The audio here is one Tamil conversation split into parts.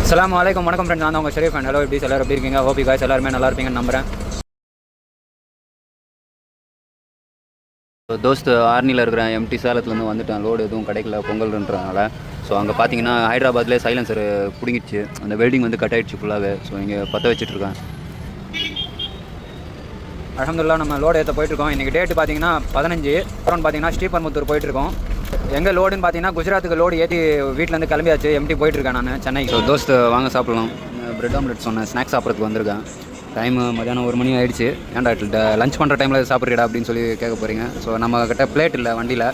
அஸ்ஸலாமு அலைக்கும். வணக்கம் ஃப்ரெண்ட்ஸ், நான் உங்கள் ஷெரீஃப் அண்ட் ஹலோ எப்படி எல்லோரும் எப்படி இருக்கீங்க? ஹோப் யூ காய்ஸ் எல்லாருமே நல்லா இருப்பீங்கன்னு நம்புகிறேன். தோஸ்து ஆர்னியில் இருக்கிற எம்டி சேலத்துலேருந்து வந்துட்டேன். லோடு எதுவும் கிடைக்கல பொங்கல்ன்றதுனால. ஸோ அங்கே பார்த்தீங்கன்னா ஹைதராபாத்லேயே சைலன்சர் பிடிங்கிடுச்சு. அந்த வெல்டிங் வந்து கட் ஆகிடுச்சு ஃபுல்லாகவே. ஸோ இங்கே பற்ற வச்சுட்ருக்கேன். அல்ஹம்துலில்லாஹ் நம்ம லோடு ஏற்ற போயிட்டுருக்கோம். இன்றைக்கி டேட்டு பார்த்தீங்கன்னா 15. அப்புறம் பார்த்தீங்கன்னா ஸ்ரீபெரும்புத்தூர் போயிட்டுருக்கோம். எங்கே லோடுன்னு பார்த்தீங்கன்னா குஜராத்துக்கு லோடு ஏற்றி வீட்டிலேருந்து கிளம்பியாச்சு. எம்டி போயிட்டுருக்கேன் நான் சென்னைக்கு. ஸோ தோஸ்து வாங்க சாப்பிட்லாம். பிரெட் ஆம்லெட் சொன்னேன், ஸ்நாக்ஸ் சாப்பிட்றதுக்கு வந்திருக்கேன். டைமு மதியானம் 1 மணி ஆகிடுச்சு. ஏன்டா லஞ்ச் பண்ணுற டைமில் சாப்பிட்றீடா அப்படின்னு சொல்லி கேட்க போகிறீங்க. ஸோ நம்மக்கிட்ட பிளேட் இல்லை வண்டியில்.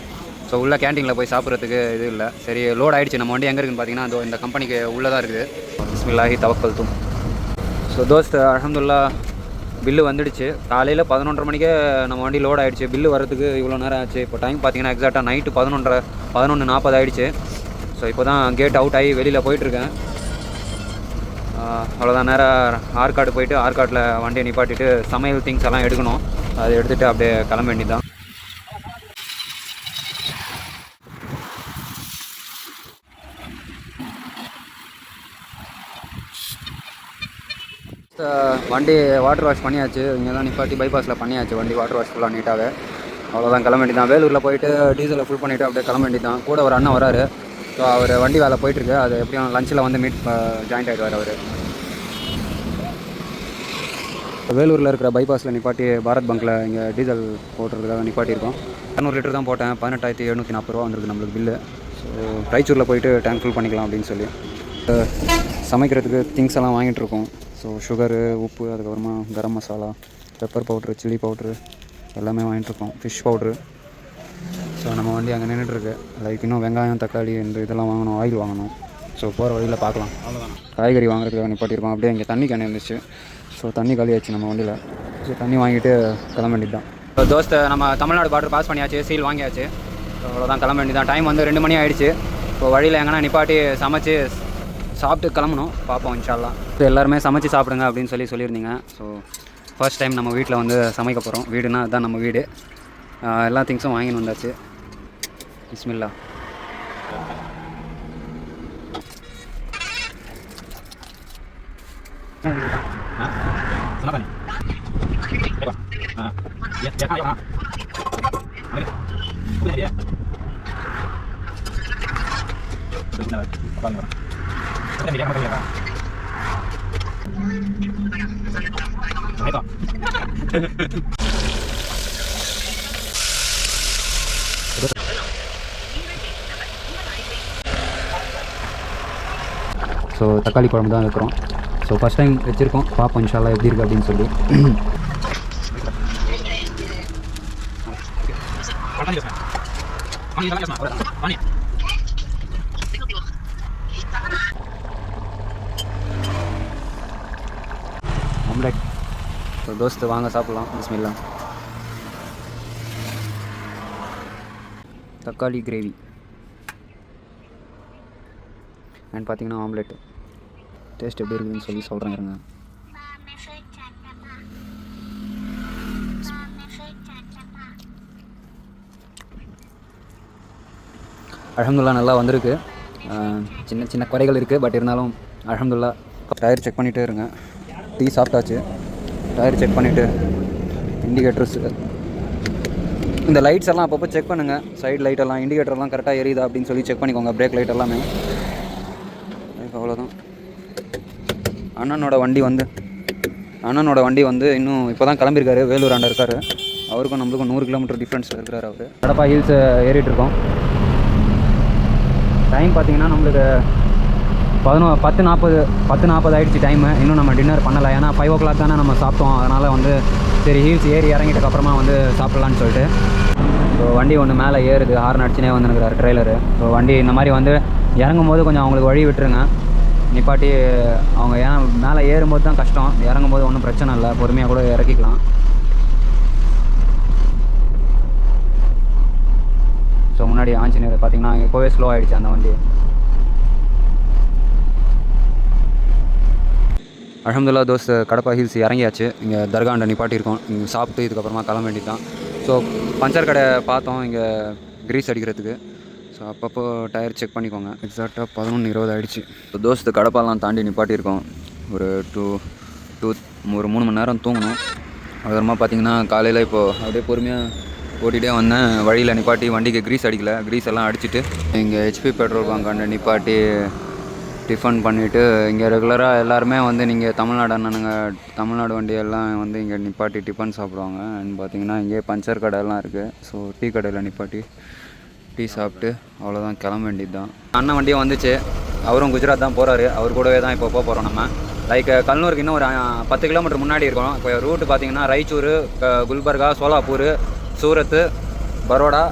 ஸோ உள்ள கேன்டீனில் போய் சாப்பிட்றதுக்கு இது இல்லை. சரி லோட் ஆகிடுச்சு. நம்ம வண்டி எங்கே இருக்குன்னு பார்த்தீங்கன்னா இந்த கம்பெனிக்கு உள்ளே தான் இருக்குது. பிஸ்மில்லாஹி தவக்கல்தும். ஸோ தோஸ்து அல்ஹம்துலில்லாஹ் பில்லு வந்துடுச்சு. காலையில் 11:30 மணிக்கே நம்ம வண்டி லோட் ஆகிடுச்சு. பில்லு வரதுக்கு இவ்வளோ நேரம் ஆச்சு. இப்போ டைம் பார்த்தீங்கன்னா எக்ஸாக்டாக நைட்டு 11:40 ஆகிடுச்சு. ஸோ இப்போ தான் கேட் அவுட் ஆகி வெளியில் போயிட்டுருக்கேன். அவ்வளோதான். நேராக ஆற்காடு போயிட்டு ஆற்காட்டில் வண்டியை நிப்பாட்டிட்டு சமையல் திங்ஸ் எல்லாம் எடுக்கணும். அதை எடுத்துகிட்டு அப்படியே கிளம்ப வேண்டியது தான். வண்டி வாட்டர் வாஷ் பண்ணியாச்சு. இங்கே தான் நிப்பாட்டி பைபாஸில் பண்ணியாச்சு. வண்டி வாட்டர் வாஷ் ஃபுல்லாக நீட்டாகவே. அவ்வளோதான் கிளம்ப வேண்டியது தான். வேலூரில் போயிட்டு டீசலை ஃபுல் பண்ணிவிட்டு அப்படியே கிளம்ப வேண்டியது தான். கூட ஒரு அண்ணன் வராரு. ஸோ அவர் வண்டி வேலை போயிட்டுருக்கு. அது எப்படியும் லஞ்சில் வந்து ஜாயின்ட் ஆகிடுவார் அவர். வேலூரில் இருக்கிற பைபாஸில் நிப்பாட்டி பாரத் பங்கில் இங்கே டீசல் போட்டுறதுக்காக நிப்பாட்டியிருக்கோம். 200 லிட்டர் தான் போட்டேன். 18,740 ரூபா வந்திருக்கு நம்மளுக்கு பில்லு. ஸோ ரைச்சூரில் போயிட்டு டேங்க் ஃபுல் பண்ணிக்கலாம் அப்படின்னு சொல்லி சமைக்கிறதுக்கு திங்ஸ் எல்லாம் வாங்கிட்டுருக்கோம். ஸோ சுகரு, உப்பு, அதுக்கப்புறமா garam masala, pepper powder, chilli powder எல்லாமே வாங்கிட்டுருக்கோம். Fish powder. ஸோ நம்ம வண்டி அங்கே நின்றுட்டுருக்கு. லைக் இன்னும் வெங்காயம், தக்காளி இதெல்லாம் வாங்கணும். ஆயில் வாங்கணும். ஸோ போகிற வழியில் பார்க்கலாம். அவ்வளோதான். காய்கறி வாங்குறதுக்காக நிப்பாட்டியிருக்கோம். அப்படியே இங்கே தண்ணி கேன் இருந்துச்சு. ஸோ தண்ணி காலியாச்சு நம்ம வண்டியில். ஸோ தண்ணி வாங்கிட்டு கிளம்ப வேண்டியது தான். ஸோ தோஸ்தை நம்ம தமிழ்நாடு பார்டர் பாஸ் பண்ணியாச்சு. சீல் வாங்கியாச்சு. ஸோ அவ்வளோதான் கிளம்ப வேண்டியது தான். டைம் வந்து 2 மணி ஆகிடுச்சு. ஸோ வழியில் எங்கன்னா நிப்பாட்டி சமைச்சு சாப்பிட்டு கிளம்பணும். பார்ப்போம் இன்ஷா அல்லாஹ். ஸோ எல்லாருமே சமைச்சு சாப்பிடுங்க அப்படின்னு சொல்லியிருந்தீங்க. ஸோ ஃபர்ஸ்ட் டைம் நம்ம வீட்டில் வந்து சமைக்க போகிறோம். வீடுனா அதுதான் நம்ம வீடு. எல்லா திங்ஸும் வாங்கின்னு வந்தாச்சு. பிஸ்மில்லாஹ். ஸோ தக்காளி குழம்பு தான் இருக்கிறோம். ஸோ ஃபஸ்ட் டைம் வச்சுருக்கோம். பார்ப்போம் இன்ஷா அல்லாஹ் எப்படி இருக்குது அப்படின்னு சொல்லி. ஆம்லெட். ஸோ தோஸ்து வாங்க சாப்பிட்லாம். பிஸ்மில்லாஹ். தக்காளி கிரேவி அண்ட் பார்த்தீங்கன்னா ஆம்லெட். டேஸ்ட் எப்படி இருக்குதுன்னு சொல்லி சொல்கிறேன் இருங்க. அல்ஹம்துலில்லாஹ் நல்லா வந்திருக்கு. சின்ன சின்ன குறைகள் இருக்குது. பட் இருந்தாலும் அல்ஹம்துலில்லாஹ். டயர் செக் பண்ணிகிட்டே இருங்க. டீ சாப்பிட்டாச்சு. டயர் செக் பண்ணிவிட்டு இண்டிகேட்டர்ஸ், இந்த லைட்ஸ் எல்லாம் அப்பப்போ செக் பண்ணுங்கள். சைடு லைட்டெல்லாம், இண்டிகேட்டர்லாம் கரெக்டாக எரியுதா அப்படின்னு சொல்லி செக் பண்ணிக்கோங்க. பிரேக் லைட் எல்லாமே. அவ்வளோதான். அண்ணனோட வண்டி வந்து இன்னும் இப்போ தான் கிளம்பியிருக்காரு. வேலூர் ஆண்ட இருக்கார். அவருக்கும் நம்மளுக்கும் 100 கிலோமீட்டர் டிஃப்ரென்ஸில் இருக்கிறார் அவர். கடப்பா ஹில்ஸ் ஏறிட்டுருக்கோம். டைம் பார்த்தீங்கன்னா நம்மளுக்கு 10:40 ஆகிடுச்சு டைமு. இன்னும் நம்ம டின்னர் பண்ணலை. ஏன்னா 5 o'clock தானே நம்ம சாப்பிட்டோம். அதனால் வந்து சரி ஹில்ஸ் ஏறி இறங்கிட்டக்கப்புறமா வந்து சாப்பிட்லான்னு சொல்லிட்டு. ஸோ வண்டி ஒன்று மேலே ஏறுது. ஹார்ன் அடிச்சுனே வந்துருக்கிறார் ட்ரெய்லரு. ஸோ வண்டி இந்த மாதிரி வந்து இறங்கும் போது கொஞ்சம் அவங்களுக்கு வழி விட்டுருங்க. நிப்பாட்டி அவங்க ஏன்னா மேலே ஏறும்போது தான் கஷ்டம். இறங்கும்போது ஒன்றும் பிரச்சனை இல்லை. பொறுமையாக கூட இறக்கிக்கலாம். ஸோ முன்னாடி ஆஞ்சநேயர் பார்த்தீங்கன்னா இப்போவே ஸ்லோ ஆகிடுச்சு அந்த வண்டி. அல்ஹம்துலில்லாஹ் தோஸ்து கடப்பா ஹில்ஸ் இறங்கியாச்சு. இங்கே தர்காண்ட நிப்பாட்டியிருக்கோம். இங்கே சாப்பிட்டு இதுக்கப்புறமா கிளம்ப வேண்டியது தான். ஸோ பஞ்சர் கடை பார்த்தோம் இங்கே கிரீஸ் அடிக்கிறதுக்கு. ஸோ அப்பப்போ டயர் செக் பண்ணிக்கோங்க. எக்ஸாக்டாக 11:20 ஆகிடுச்சு. தோஸ்து கடப்பாலாம் தாண்டி நிப்பாட்டியிருக்கோம். ஒரு ஒரு 3 மணி நேரம் தூங்கணும். அதுக்கப்புறமா பார்த்திங்கன்னா காலையில் இப்போது அப்படியே பொறுமையாக ஓட்டிகிட்டே வந்தேன். வழியில் நிப்பாட்டி வண்டிக்கு க்ரீஸ் அடிக்கலை, க்ரீஸ் எல்லாம் அடிச்சுட்டு இங்கே ஹெச்பி பெட்ரோல் பங்க் அண்டை நிப்பாட்டி டிஃபன் பண்ணிவிட்டு இங்கே ரெகுலராக எல்லாருமே வந்து நீங்கள் தமிழ்நாடு வண்டியெல்லாம் வந்து இங்கே நிப்பாட்டி டிஃபன் சாப்பிடுவாங்க. அண்ட் பார்த்திங்கன்னா இங்கே பஞ்சர் கடையெல்லாம் இருக்குது. ஸோ டீ கடையில் நிப்பாட்டி டீ சாப்பிட்டு அவ்வளோதான், கிளம்ப வேண்டியது தான். அண்ணன் வண்டியும் வந்துச்சு. அவரும் குஜராத் தான் போகிறாரு. அவர் கூடவே தான் இப்போ போக போகிறோம். நம்ம லைக் கல்னூருக்கு இன்னும் ஒரு 10 கிலோமீட்டர் முன்னாடி இருக்கோம். இப்போ ரூட்டு பார்த்திங்கன்னா ராய்ச்சூர், குல்பர்கா, சோலாப்பூர், சூரத், பரோடா,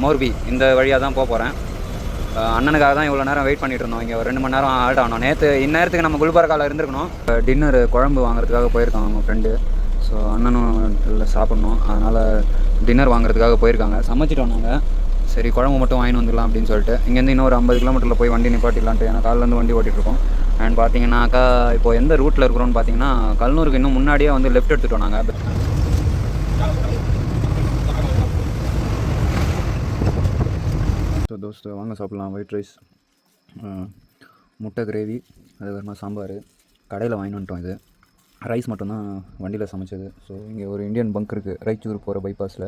மோர்பி இந்த வழியாக தான் போக போகிறேன். அண்ணனுக்காக தான் இவ்வளோ நேரம் வெயிட் பண்ணிகிட்டு இருந்தோம். இங்கே ஒரு 2 மணி நேரம் ஆல்ட் ஆகணும். இந்நேரத்துக்கு நம்ம குல்பர்காவில் இருந்திருக்கணும். டின்னர் குழம்பு வாங்குறதுக்காக போயிருக்காங்க அவங்க ஃப்ரெண்டு. ஸோ அண்ணனும் இல்லை சாப்பிட்ணும், அதனால் டின்னர் வாங்குறதுக்காக போயிருக்காங்க. சமைச்சிட்டோம் நாங்கள். சரி குழம்பு மட்டும் வாங்கிட்டு வந்துடலாம் அப்படின்னு சொல்லிட்டு இங்கேருந்து இன்னும் ஒரு 50 கிலோமீட்டரில் போய் வண்டி நிப்பாட்டிடலான்ட்டு. ஏன்னா காலிலேருந்து வண்டி ஓட்டிகிட்ருக்கோம். அண்ட் பார்த்தீங்கன்னாக்கா இப்போ எந்த ரூட்டில் இருக்கிறோன்னு பார்த்தீங்கன்னா கல்னூருக்கு இன்னும் முன்னாடியே வந்து லெஃப்ட் எடுத்துட்டோம் நாங்கள். ஸோ தோஸ்து வாங்க சாப்பிட்லாம். ஒயிட் ரைஸ், முட்டை கிரேவி, அதுக்கப்புறமா சாம்பார் கடையில் வாங்கிட்டு வந்துட்டோம். இது ரைஸ் மட்டும்தான் வண்டியில் சமைச்சது. ஸோ இங்கே ஒரு இந்தியன் பங்க் இருக்குது ராய்ச்சூர் போகிற பைபாஸில்.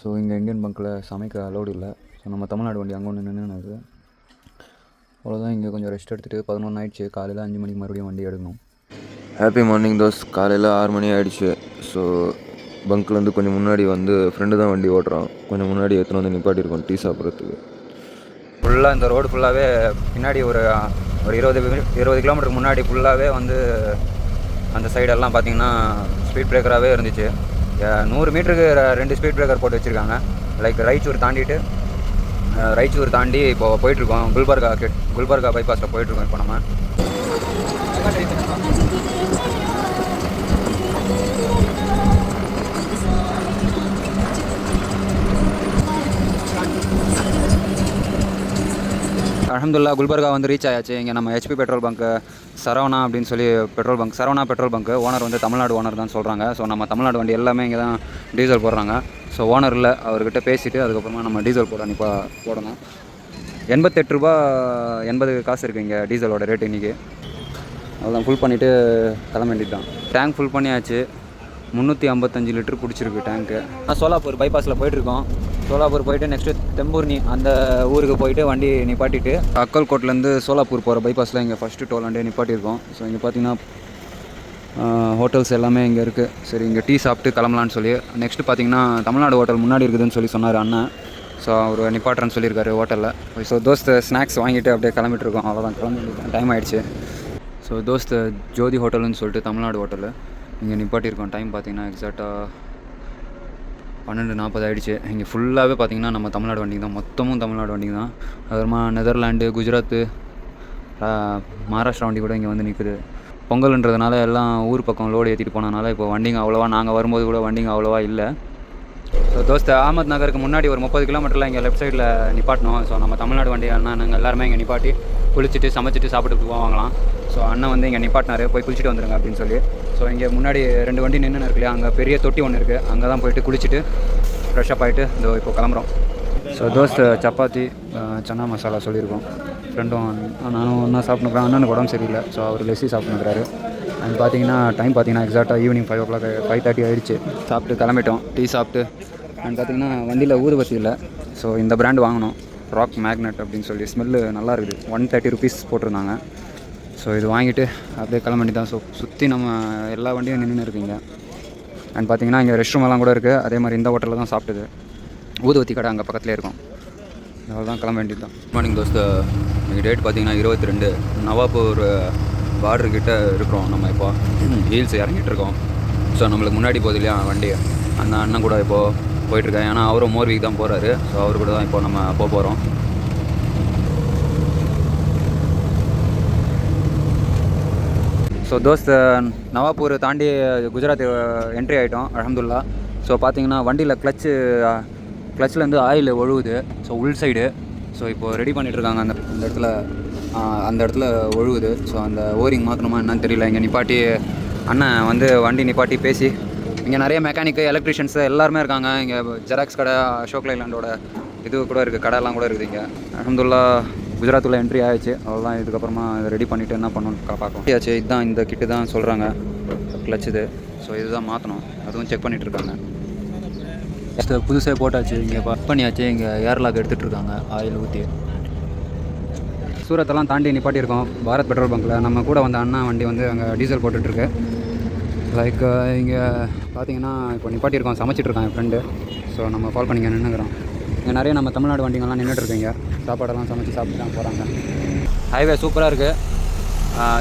ஸோ இங்கே இந்தியன் பங்க்கில் சமைக்க அலோடு இல்லை. ஸோ நம்ம தமிழ்நாடு வண்டி அங்கே ஒன்று நின்றுனது. அவ்வளோதான். இங்கே கொஞ்சம் ரெஸ்ட் எடுத்துகிட்டு 11 ஆகிடுச்சு. காலையில் 5 மணிக்கு மறுபடியும் வண்டி எடுக்கணும். Happy morning those. காலையில் 6 மணி ஆகிடுச்சு. ஸோ பங்க்லேருந்து கொஞ்சம் முன்னாடி வந்து ஃப்ரெண்டு தான் வண்டி ஓட்டுறான். கொஞ்சம் முன்னாடி எடுத்துன்னு வந்து நிப்பாட்டியிருக்கோம் டீ சாப்பிட்றதுக்கு. ஃபுல்லாக இந்த ரோடு ஃபுல்லாகவே பின்னாடி ஒரு 20 கிலோமீட்டருக்கு முன்னாடி ஃபுல்லாகவே வந்து அந்த சைடெல்லாம் பார்த்திங்கன்னா ஸ்பீட் பிரேக்கராகவே இருந்துச்சு. 100 மீட்டருக்கு 2 ஸ்பீட் பிரேக்கர் போட்டு வச்சுருக்காங்க. லைக் ராய்ச்சூர் தாண்டி இப்போது போயிட்டுருக்கோம். குல்பர்கா பைபாஸில் போயிட்டுருக்கோம் இப்போ நம்ம. அல்ஹம்துலில்லாஹ் குல்பர்கா வந்து ரீச் ஆயாச்சு. இங்கே நம்ம ஹெச்பி பெட்ரோல் பங்க்கு சரவணா அப்படின்னு சொல்லி சரவணா பெட்ரோல் பங்க்கு ஓனர் வந்து தமிழ்நாடு ஓனர் தான் சொல்கிறாங்க. ஸோ நம்ம தமிழ்நாடு வண்டி எல்லாமே இங்கே தான் டீசல் போடுறாங்க. ஸோ ஓனர் இல்லை, அவர்கிட்ட பேசிவிட்டு அதுக்கப்புறமா நம்ம டீசல் போடணும். 88 ரூபா 80 காசு இருக்குது இங்கே டீசலோட ரேட்டு இன்றைக்கி. அதெல்லாம் ஃபுல் பண்ணிவிட்டு கிளம்ப வேண்டியது தான். டேங்க் ஃபுல் பண்ணியாச்சு. 355 லிட்டர் பிடிச்சிருக்கு டேங்க்கு. சோலாப்பூர் பைபாஸில் போயிட்டுருக்கோம். சோலாப்பூர் போயிட்டு நெக்ஸ்ட்டு தெம்பூர்னி அந்த ஊருக்கு போயிட்டு வண்டி நிப்பாட்டிட்டு அக்கல்கோட்லேருந்து சோலாப்பூர் போகிற பைபாஸில் இங்கே ஃபஸ்ட்டு டோல் வண்டியை நிப்பாட்டியிருக்கோம். ஸோ இங்கே பார்த்திங்கன்னா ஹோட்டல்ஸ் எல்லாமே இங்கே இருக்குது. சரி இங்கே டீ சாப்பிட்டு கிளம்பலான்னு சொல்லி நெக்ஸ்ட்டு பார்த்திங்கன்னா தமிழ்நாடு ஹோட்டல் முன்னாடி இருக்குதுன்னு சொல்லி சொன்னார் அண்ணன். ஸோ அவர் நிப்பாட்டுறேன்னு சொல்லியிருக்காரு ஹோட்டலில். ஸோ தோஸ்து ஸ்நாக்ஸ் வாங்கிட்டு அப்படியே கிளம்பிட்டுருக்கோம். அவ்வளோதான், கிளம்பி டைம் ஆகிடுச்சு. ஸோ தோஸ்து ஜோதி ஹோட்டல்னு சொல்லிட்டு தமிழ்நாடு ஹோட்டலு இங்கே நிப்பாட்டியிருக்கோம். டைம் பார்த்திங்கன்னா எக்ஸாக்டாக 12:40 ஆகிடுச்சு. இங்கே ஃபுல்லாகவே பார்த்திங்கன்னா நம்ம தமிழ்நாடு வண்டிங்க தான், மொத்தமும் தமிழ்நாடு வண்டிங்க தான். அதுக்கப்புறமா நெதர்லாண்டு, குஜராத்து, மகாராஷ்டிரா வண்டி கூட இங்கே வந்து நிற்குது. பொங்கல்ன்றதுனால எல்லாம் ஊர் பக்கம் லோடு ஏற்றிட்டு போனதுனால இப்போ வண்டிங்க அவ்வளோவா, நாங்கள் வரும்போது கூட வண்டிங்க அவ்வளோவா இல்லை. ஸோ தோஸ்து அகமத் நகருக்கு முன்னாடி ஒரு 30 கிலோமீட்டரில் இங்கே லெஃப்ட் சைடில் நிப்பாட்டணும். ஸோ நம்ம தமிழ்நாடு வண்டி அண்ணன் நாங்கள் எல்லாருமே இங்கே நிப்பாட்டி குளிச்சுட்டு சமைச்சிட்டு சாப்பிட்டு போவாங்களாம். ஸோ அண்ணன் வந்து இங்கே நிப்பாட்டினார், போய் குளிச்சுட்டு வந்துடுங்க அப்படின்னு சொல்லி. ஸோ இங்கே முன்னாடி 2 வண்டி நின்று இருக்கு இல்லையா, அங்கே பெரிய தொட்டி ஒன்று இருக்குது. அங்கே தான் போயிட்டு குளிச்சுட்டு ஃப்ரெஷ்ஷப் ஆகிட்டு இப்போ கிளம்புறோம். ஸோ தோஸ்து சப்பாத்தி சன்னா மசாலா சொல்லியிருக்கோம். ஃப்ரெண்டும் நானும் ஒன்றா சாப்பிட்ணுக்கிறேன். அண்ணனுக்கு உடம்பு சரியில்லை, ஸோ அவர் லெஸ்ஸி சாப்பிட்ணுக்கிறாரு. அண்ட் பார்த்தீங்கன்னா டைம் பார்த்தீங்கன்னா எக்ஸாக்டாக ஈவினிங் 5 o'clock 5:30 ஆகிடுச்சு. சாப்பிட்டு கிளம்பிட்டோம், டீ சாப்பிட்டு. அண்ட் பார்த்திங்கன்னா வண்டியில் ஊதுபத்தி இல்லை. ஸோ இந்த பிராண்ட் வாங்கினோம், ராக் மேக்னெட் அப்படின்னு சொல்லி. ஸ்மெல்லு நல்லா இருக்குது. 130 rupees போட்டிருந்தாங்க. ஸோ இது வாங்கிட்டு அப்படியே கிளம்ப வேண்டி தான். ஸோ சுற்றி நம்ம எல்லா வண்டியும் நின்று இருக்குங்க. அண்ட் பார்த்திங்கன்னா இங்கே ரெஸ்ட் ரூம் எல்லாம் கூட இருக்குது. அதே மாதிரி இந்த ஹோட்டலில் தான் சாப்பிட்டது. ஊதுவத்தி கடை அங்கே பக்கத்துலேயே இருக்கும். அவ்வளோதான், கிளம்ப வேண்டியது தான். மார்னிங் தோஸ்து. இன்றைக்கி டேட் பார்த்திங்கன்னா 22 நவாப்பூர் பார்டர்கிட்ட இருக்கிறோம். நம்ம இப்போ ஹீல்ஸ் இறங்கிட்டு இருக்கோம். ஸோ நம்மளுக்கு முன்னாடி போகுது இல்லையா வண்டி, அந்த அண்ணன் கூட இப்போது போயிட்டுருக்கேன். ஏன்னா அவரும் மோர்விக்கு தான் போகிறாரு. ஸோ அவர் கூட தான் இப்போ நம்ம போக போகிறோம். ஸோ தோஸ்த் நவாப்பூர் தாண்டி குஜராத் என்ட்ரி ஆகிட்டோம் அல்ஹம்துலில்லாஹ். ஸோ பார்த்தீங்கன்னா வண்டியில் கிளச்சிலேருந்து ஆயில் ஒழுகுது. ஸோ உள் சைடு. ஸோ இப்போது ரெடி பண்ணிகிட்ருக்காங்க. அந்த இடத்துல ஒழுகுது. ஸோ அந்த ஓரிங் மாற்றணுமா என்னன்னு தெரியல. இங்கே நிப்பாட்டி அண்ணன் வந்து வண்டி நிப்பாட்டி பேசி இங்கே நிறைய மெக்கானிக்கு எலக்ட்ரிஷியன்ஸு எல்லாருமே இருக்காங்க. இங்கே ஜெராக்ஸ் கடை, அசோக் லைலாண்டோட இது கூட இருக்குது, கடையெல்லாம் கூட இருக்குது இங்கே. அல்ஹம்துலில்லாஹ் குஜராத்தில் என்ட்ரி ஆகிடுச்சு. அவ்வளோதான். இதுக்கப்புறமா இதை ரெடி பண்ணிவிட்டு என்ன பண்ணணும்னு பார்க்கலாம். ஆச்சு இதுதான் இந்த கிட்டு தான் சொல்கிறாங்க, கிளச் இது. ஸோ இதுதான் மாற்றணும், அதுவும் செக் பண்ணிகிட்டு இருக்காங்க. புதுசாக போட்டாச்சு, இங்கே பக் பண்ணியாச்சு. இங்கே ஏர்லாக் எடுத்துகிட்டு இருக்காங்க ஆயில் ஊற்றி. சூரத்தெல்லாம் தாண்டி நிப்பாட்டியிருக்கோம் பாரத் பெட்ரோல் பங்க்கில். நம்ம கூட வந்த அண்ணா வண்டி வந்து அங்கே டீசல் போட்டுட்ருக்கு. லைக் இங்கே பார்த்தீங்கன்னா இப்போ நிப்பாட்டியிருக்கோம், சமைச்சிட்ருக்கான் என் ஃப்ரெண்டு. ஸோ நம்ம கால் பண்ணிங்க நின்றுக்கிறோம். இங்கே நிறைய நம்ம தமிழ்நாடு வண்டிங்கெல்லாம் நின்றுட்டுருக்கீங்க, சாப்பாடெல்லாம் சமைச்சு சாப்பிட்டு தான் போகிறாங்க. ஹைவே சூப்பராக இருக்குது,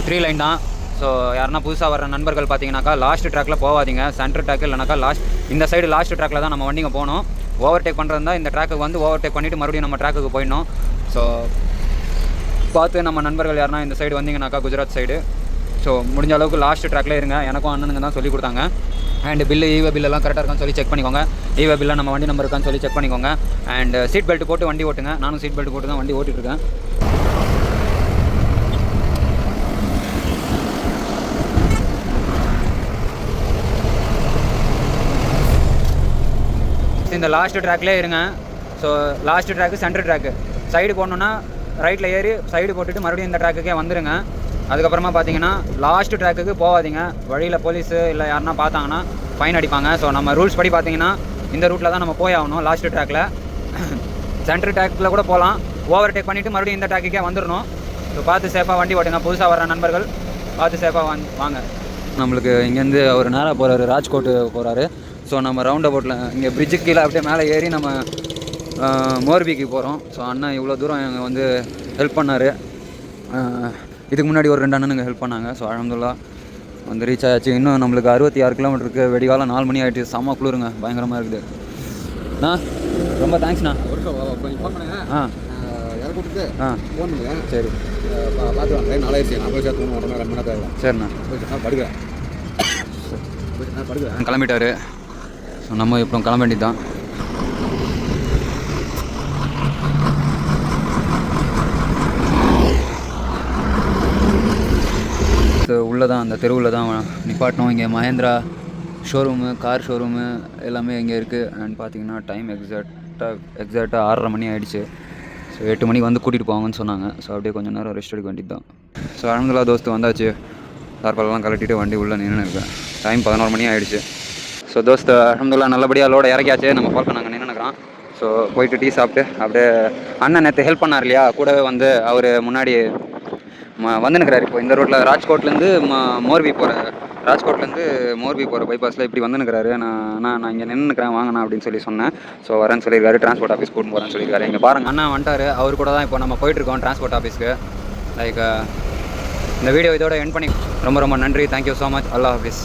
3 லைன் தான். ஸோ யாருன்னா புதுசாக வர நண்பர்கள் பார்த்தீங்கன்னாக்கா லாஸ்ட் ட்ராக்கில் போகாதீங்க, சென்டர் ட்ராக் இல்லைனாக்கா இந்த சைடு லாஸ்ட் ட்ராக்கில் தான் நம்ம வண்டிங்க போகணும். ஓவர்டேக் பண்ணுறது தான் இந்த ட்ராக்கு வந்து ஓவர்டேக் பண்ணிவிட்டு மறுபடியும் நம்ம ட்ராக்குக்கு போயிடணும். ஸோ பார்த்து நம்ம நண்பர்கள் யாருன்னா இந்த சைடு வந்தீங்கன்னாக்கா குஜராத் சைடு, ஸோ முடிஞ்ச அளவுக்கு லாஸ்ட் ட்ராக்லேயே இருங்க. எனக்கும் அண்ணனுங்க தான் சொல்லி கொடுத்தாங்க. அண்ட் பில்லு ஈவே பில்லெல்லாம் கரெக்டாக இருக்கான்னு சொல்லி செக் பண்ணிக்கோங்க. ஈவே பில்லை நம்ம வண்டி நம்பர் இருக்கான்னு சொல்லி செக் பண்ணிக்கோங்க. அண்ட் சீட் பெல்ட் போட்டு வண்டி ஓட்டுங்க. நானும் சீட் பெல்ட் போட்டு தான் வண்டி ஓட்டிகிட்ருக்கேன். இந்த லாஸ்ட் ட்ராக்லேயே இருங்க. So last track centre track, side போடணுன்னா ரைட்டில் ஏறி சைடு போட்டுட்டு மறுபடியும் இந்த ட்ராக்குக்கே வந்துடுங்க. அதுக்கப்புறமா பார்த்தீங்கன்னா லாஸ்ட் ட்ராக்குக்கு போகாதீங்க. வழியில் போலீஸு இல்லை யாருன்னா பார்த்தாங்கன்னா ஃபைன் அடிப்பாங்க. ஸோ நம்ம ரூல்ஸ் படி பார்த்தீங்கன்னா இந்த ரூட்டில் தான் நம்ம போய் ஆகணும். லாஸ்ட் ட்ராக்கில் சென்டர் ட்ராக்கில் கூட போகலாம், ஓவர்டேக் பண்ணிவிட்டு மறுபடியும் இந்த ட்ராக்குக்கே வந்துடணும். ஸோ பார்த்து சேஃபாக வண்டி ஓட்டுங்க. புதுசாக வர நண்பர்கள் பார்த்து சேஃபாக வாங்க. நம்மளுக்கு இங்கேருந்து அவர் நேராக போகிறாரு, ராஜ்கோட்டு போகிறாரு. ஸோ நம்ம ரவுண்ட் அபவுட்டில் இங்கே பிரிட்ஜுக்கு கீழே அப்படியே மேலே ஏறி நம்ம மோர்பிக்கு போகிறோம். ஸோ அண்ணன் இவ்வளோ தூரம் எங்கள் வந்து ஹெல்ப் பண்ணார். இதுக்கு முன்னாடி ஒரு 2 அண்ணனுங்க ஹெல்ப் பண்ணாங்க. ஸோ அல்ஹம்துலில்லாஹ் வந்து ரீச் ஆயாச்சு. இன்னும் நம்மளுக்கு 66 கிலோமீட்டருக்கு. வெடிகாலம் 4 மணி ஆகிடுச்சு. செம்ம குளிருங்க, பயங்கரமாக இருக்குது. அண்ணா ரொம்ப தேங்க்ஸ்ண்ணா. ஆ சரி சரிண்ணா. கிளம்பிட்டாரு. ஸோ நம்ம இப்போ கிளம்ப வேண்டியது தான். உள்ளே தான் அந்த தெருவில் தான் நிப்பாட்டணும். இங்கே மஹேந்திரா ஷோரூமு, கார் ஷோரூமு எல்லாமே இங்கே இருக்குது. அண்ட் பார்த்தீங்கன்னா டைம் எக்ஸாக்டாக 6:30 மணி ஆகிடுச்சு. ஸோ 8 மணிக்கு வந்து கூட்டிகிட்டு போவாங்கன்னு சொன்னாங்க. ஸோ அப்படியே கொஞ்சம் நேரம் ரெஸ்ட் எடுக்க வேண்டியது தான். ஸோ அல்ஹம்துலில்லாஹ் தோஸ்து வந்தாச்சு. தார்பாலெல்லாம் கலட்டிட்டு வண்டி உள்ளே நின்று இருக்கேன். டைம் 11 மணி ஆகிடுச்சு. ஸோ தோஸ்து அல்ஹம்துலில்லாஹ் நல்லபடியாக லோட இறக்கியாச்சு. நம்ம கால் பண்ணாங்க நின்றுக்கிறோம். ஸோ போயிட்டு டீ சாப்பிட்டு அப்படியே அண்ணன் நேற்று ஹெல்ப் பண்ணார் இல்லையா, கூடவே வந்து அவர் முன்னாடி வந்துனுக்கிறார். இப்போ இந்த ரோட்டில் ராஜ்கோட்லேருந்து மோர்பி போகிற ராஜ்கோட்லேருந்து மோர்பி போகிற பைபாஸில் இப்படி வந்துனுக்கிறாரு. நான் இங்கே நின்றுக்கிறேன் வாங்கண்ணா அப்படின்னு சொல்லி சொன்னேன். ஸோ வரேன்னு சொல்லியிருக்காரு. டிரான்ஸ்போர்ட் ஆஃபீஸ் கூட்டு போகிறேன்னு சொல்லியிருக்காரு. இங்கே பாருங்கள் அண்ணா வந்துட்டார். அவர் கூட தான் இப்போ நம்ம போயிட்டுருக்கோம் டிரான்ஸ்போர்ட் ஆஃபீஸ்க்கு. லைக் இந்த வீடியோ இதோட எண்ட் பண்ணி ரொம்ப ரொம்ப நன்றி. Thank you so much. அல்லாஹ் ஹாஃபிஸ்.